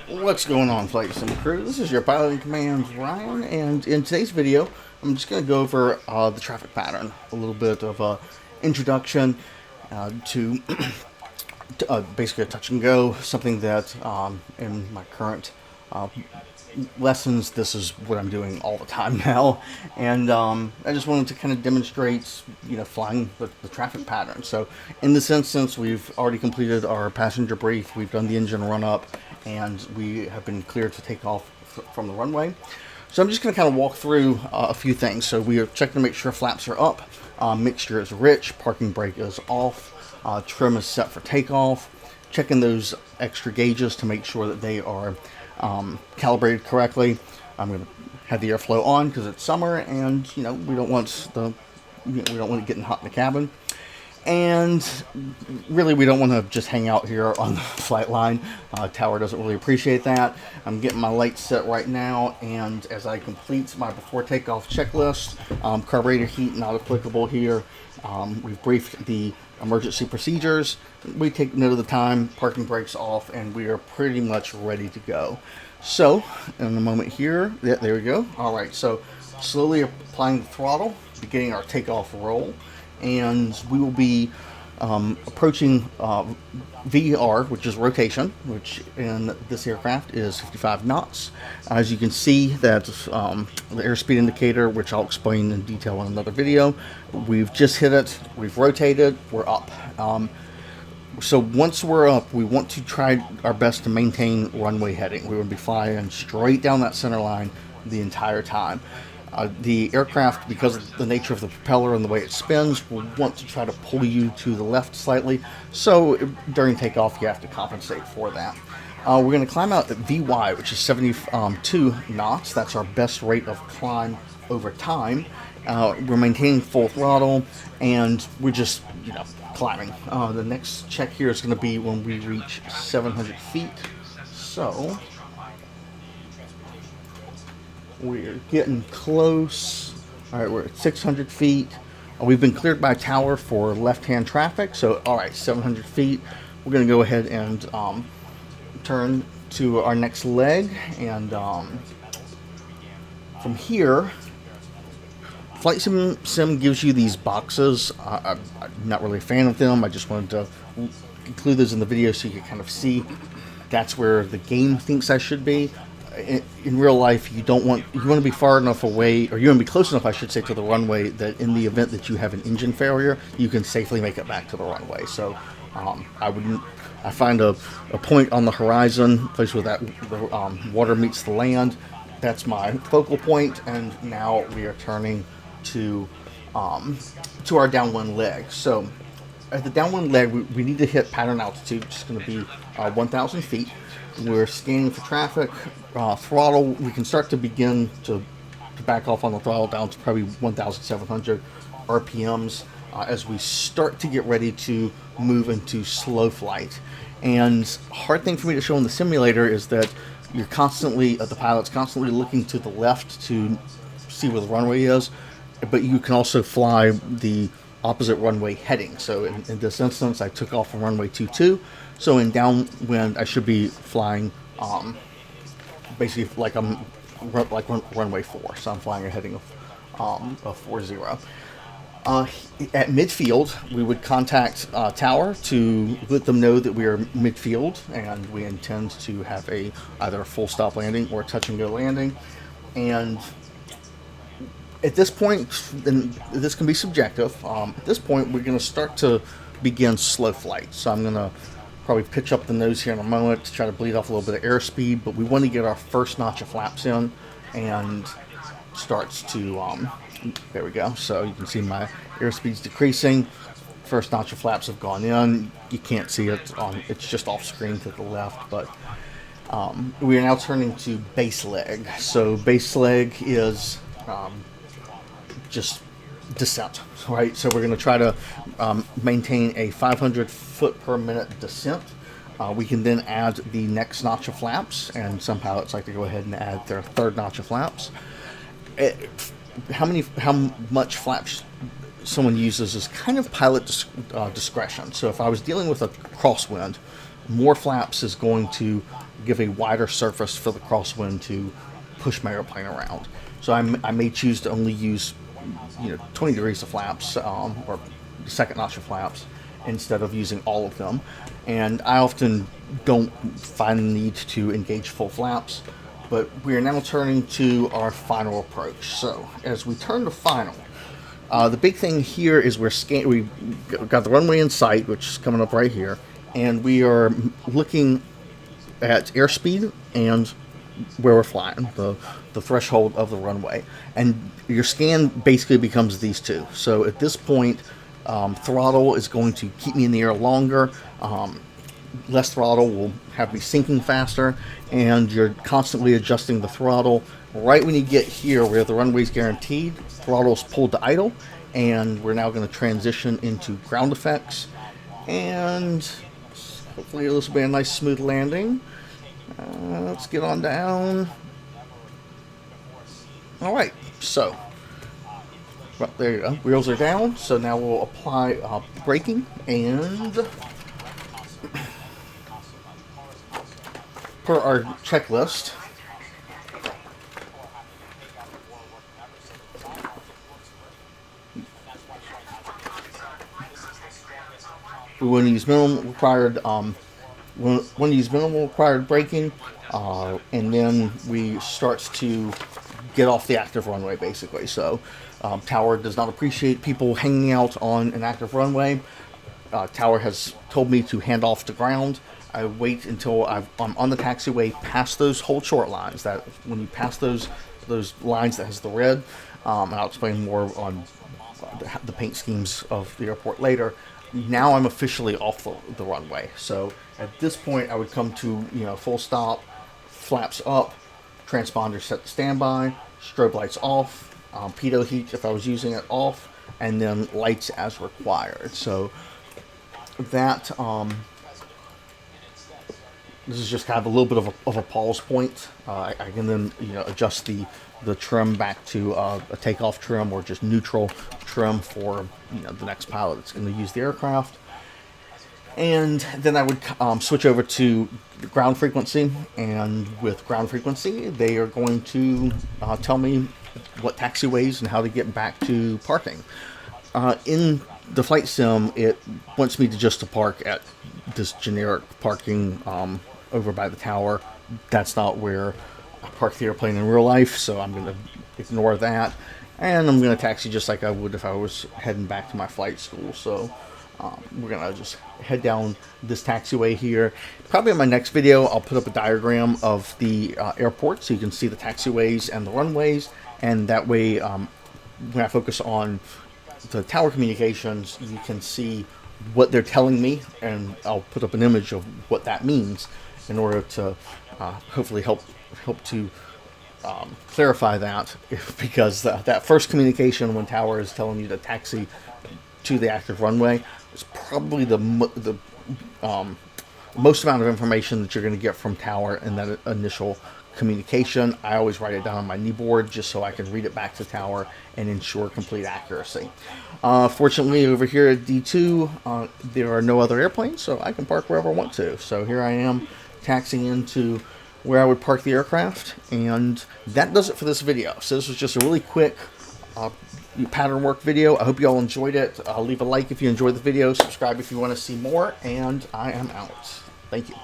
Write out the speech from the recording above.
What's going on, Flight Sim crew? This is your pilot in command, Ryan, and in today's video, I'm just going to go over the traffic pattern, a little bit of a introduction to basically a touch and go, something that in my current lessons, this is what I'm doing all the time now, and I just wanted to kind of demonstrate, flying the traffic pattern. So in this instance, we've already completed our passenger brief, we've done the engine run up, and we have been cleared to take off from the runway. So I'm just going to kind of walk through a few things. So we are checking to make sure flaps are up, mixture is rich, parking brake is off, trim is set for takeoff, checking those extra gauges to make sure that they are calibrated correctly. I'm going to have the airflow on because it's summer, and we don't want it getting hot in the cabin. And really, we don't want to just hang out here on the flight line. Tower doesn't really appreciate that. I'm getting my lights set right now, and as I complete my before takeoff checklist, carburetor heat not applicable here. We've briefed the emergency procedures. We take note of the time, parking brakes off, and we are pretty much ready to go. So, in a moment here, yeah, there we go. All right, so slowly applying the throttle, beginning our takeoff roll. And we will be approaching VER, which is rotation, which in this aircraft is 55 knots. As you can see, that the airspeed indicator, which I'll explain in detail in another video, we've just hit it, we've rotated, we're up. So once we're up, we want to try our best to maintain runway heading. We want to be flying straight down that center line the entire time. The aircraft, because of the nature of the propeller and the way it spins, will want to try to pull you to the left slightly. So during takeoff, you have to compensate for that. We're going to climb out at VY, which is 72 knots. That's our best rate of climb over time. We're maintaining full throttle, and we're just, climbing. The next check here is going to be when we reach 700 feet. So we're getting close. All right, we're at 600 feet. We've been cleared by tower for left-hand traffic. So, all right, 700 feet. We're going to go ahead and turn to our next leg. And from here, Flight Sim gives you these boxes. I'm not really a fan of them. I just wanted to include those in the video so you can kind of see that's where the game thinks I should be. In real life, you want to be far enough away, or you want to be close enough, I should say, to the runway that in the event that you have an engine failure, you can safely make it back to the runway. So I find a point on the horizon, place where the water meets the land. That's my focal point, and now we are turning to our downwind leg. So at the downwind leg, we need to hit pattern altitude, which is going to be 1,000 feet. We're scanning for traffic. Throttle, we can start to begin to back off on the throttle down to probably 1,700 RPMs as we start to get ready to move into slow flight. And hard thing for me to show in the simulator is that you're constantly, the pilot's constantly looking to the left to see where the runway is, but you can also fly the opposite runway heading. So in this instance, I took off from runway 22. So in downwind, I should be flying basically like runway 4. So I'm flying a heading of 40. At midfield, we would contact tower to let them know that we are midfield and we intend to have either a full stop landing or a touch and go landing. And at this point, and this can be subjective, at this point we're going to start to begin slow flight. So I'm going to probably pitch up the nose here in a moment to try to bleed off a little bit of airspeed, but we want to get our first notch of flaps in, and starts to, there we go. So you can see my airspeed's decreasing. First notch of flaps have gone in. You can't see it it's just off screen to the left, but we are now turning to base leg. So base leg is just descent, right? So we're going to try to maintain a 500 foot per minute descent. We can then add the next notch of flaps, and some pilots like to go ahead and add their third notch of flaps. How much flaps someone uses is kind of pilot discretion. So if I was dealing with a crosswind, more flaps is going to give a wider surface for the crosswind to push my airplane around. So I may choose to only use 20 degrees of flaps, or second notch of flaps, instead of using all of them. And I often don't find the need to engage full flaps. But we are now turning to our final approach. So as we turn to final, the big thing here is we've got the runway in sight, which is coming up right here, and we are looking at airspeed and where we're flying, the threshold of the runway. And your scan basically becomes these two. So at this point, throttle is going to keep me in the air longer. Less throttle will have me sinking faster, and you're constantly adjusting the throttle. Right when you get here where the runway is guaranteed, throttle is pulled to idle, and we're now going to transition into ground effects, and hopefully this will be a nice smooth landing. Let's get on down. Alright, so well, there you go, wheels are down. So now we'll apply braking, and per our checklist, we want to use minimal required braking, and then we start to get off the active runway, basically. So Tower does not appreciate people hanging out on an active runway. Tower has told me to hand off to ground. I wait until I'm on the taxiway past those hold short lines. That when you pass those lines that has the red, and I'll explain more on the paint schemes of the airport later. Now I'm officially off the runway. So at this point, I would come to full stop, flaps up, transponder set to standby, strobe lights off, pitot heat if I was using it off, and then lights as required. So that this is just kind of a little bit of a pause point. I can then adjust the trim back to a takeoff trim or just neutral trim for the next pilot that's going to use the aircraft. And then I would switch over to ground frequency, and with ground frequency they are going to tell me what taxiways and how to get back to parking. In the flight sim, it wants me to park at this generic parking over by the tower. That's not where I park the airplane in real life, so I'm going to ignore that. And I'm going to taxi just like I would if I was heading back to my flight school. So we're going to just head down this taxiway here. Probably in my next video, I'll put up a diagram of the airport so you can see the taxiways and the runways. And that way, when I focus on the tower communications, you can see what they're telling me, and I'll put up an image of what that means in order to hopefully help to clarify that, because that first communication when Tower is telling you to taxi to the active runway is probably the most amount of information that you're going to get from Tower in that initial communication. I always write it down on my kneeboard just so I can read it back to Tower and ensure complete accuracy. Fortunately, over here at D2, there are no other airplanes, so I can park wherever I want to. So here I am taxiing into where I would park the aircraft, and that does it for this video. So this was just a really quick pattern work video. I hope you all enjoyed it. Leave a like if you enjoyed the video, subscribe if you want to see more, and I am out. Thank you.